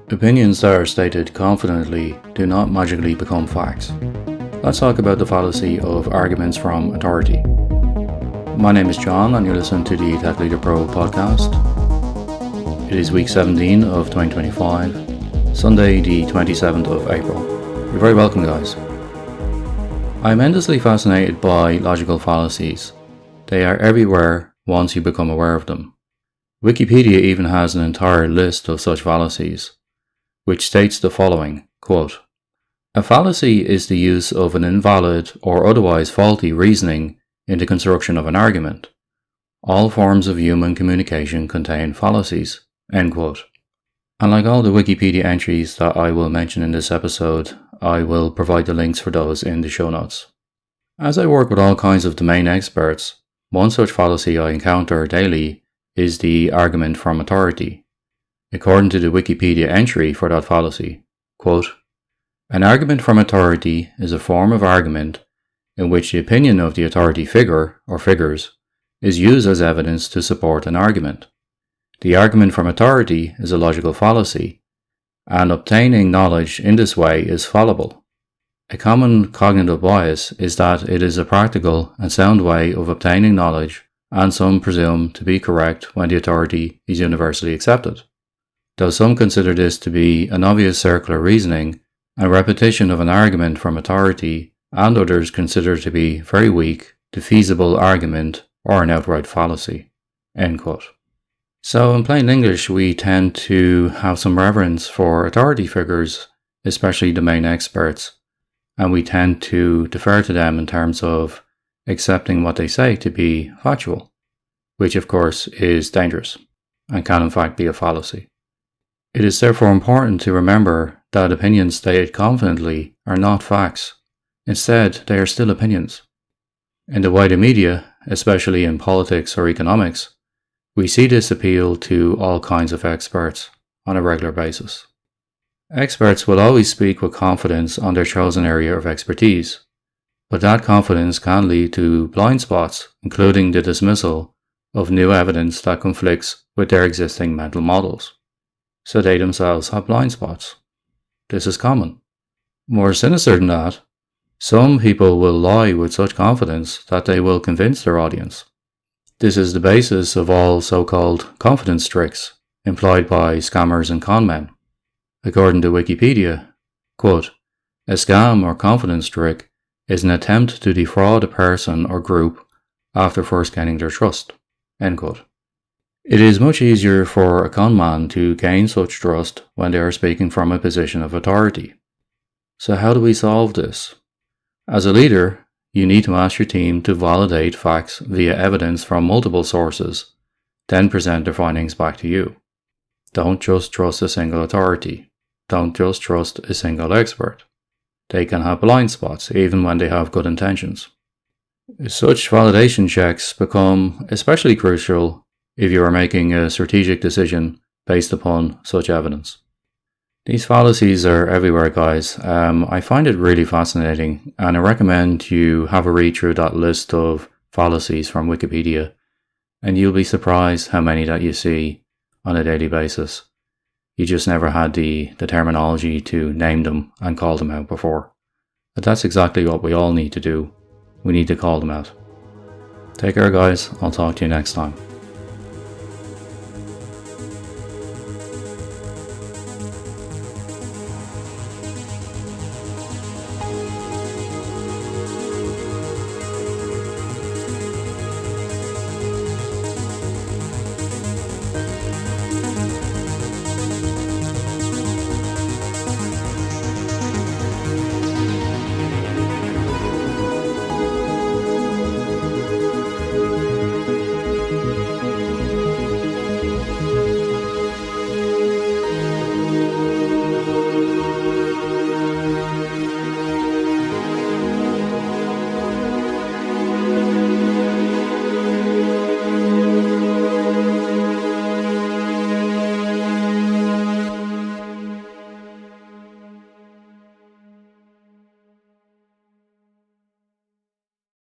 Opinions that are stated confidently do not magically become facts. Let's talk about the fallacy of arguments from authority. My name is John and you're listening to the Tech Leader Pro podcast. It is week 17 of 2025, Sunday the 27th of April. You're very welcome, guys. I'm endlessly fascinated by logical fallacies. They are everywhere once you become aware of them. Wikipedia even has an entire list of such fallacies, which states the following, quote, "A fallacy is the use of an invalid or otherwise faulty reasoning in the construction of an argument. All forms of human communication contain fallacies," end quote. And like all the Wikipedia entries that I will mention in this episode, I will provide the links for those in the show notes. As I work with all kinds of domain experts, one such fallacy I encounter daily is the argument from authority. According to the Wikipedia entry for that fallacy, quote, "An argument from authority is a form of argument in which the opinion of the authority figure or figures is used as evidence to support an argument. The argument from authority is a logical fallacy, and obtaining knowledge in this way is fallible. A common cognitive bias is that it is a practical and sound way of obtaining knowledge, and some presume to be correct when the authority is universally accepted. Though some consider this to be an obvious circular reasoning and repetition of an argument from authority, and others consider it to be very weak, defeasible argument or an outright fallacy." End quote. So in plain English, we tend to have some reverence for authority figures, especially domain experts, and we tend to defer to them in terms of accepting what they say to be factual, which of course is dangerous and can in fact be a fallacy. It is therefore important to remember that opinions stated confidently are not facts. Instead, they are still opinions. In the wider media, especially in politics or economics, we see this appeal to all kinds of experts on a regular basis. Experts will always speak with confidence on their chosen area of expertise, but that confidence can lead to blind spots, including the dismissal of new evidence that conflicts with their existing mental models. So they themselves have blind spots. This is common. More sinister than that, some people will lie with such confidence that they will convince their audience. This is the basis of all so-called confidence tricks employed by scammers and conmen. According to Wikipedia, quote, "A scam or confidence trick is an attempt to defraud a person or group after first gaining their trust," end quote. It is much easier for a conman to gain such trust when they are speaking from a position of authority. So how do we solve this? As a leader, you need to ask your team to validate facts via evidence from multiple sources, then present their findings back to you. Don't just trust a single authority. Don't just trust a single expert. They can have blind spots even when they have good intentions. Such validation checks become especially crucial if you are making a strategic decision based upon such evidence. These fallacies are everywhere, guys. I find it really fascinating, and I recommend you have a read through that list of fallacies from Wikipedia, and you'll be surprised how many that you see on a daily basis. You just never had the terminology to name them and call them out before. But that's exactly what we all need to do. We need to call them out. Take care, guys. I'll talk to you next time.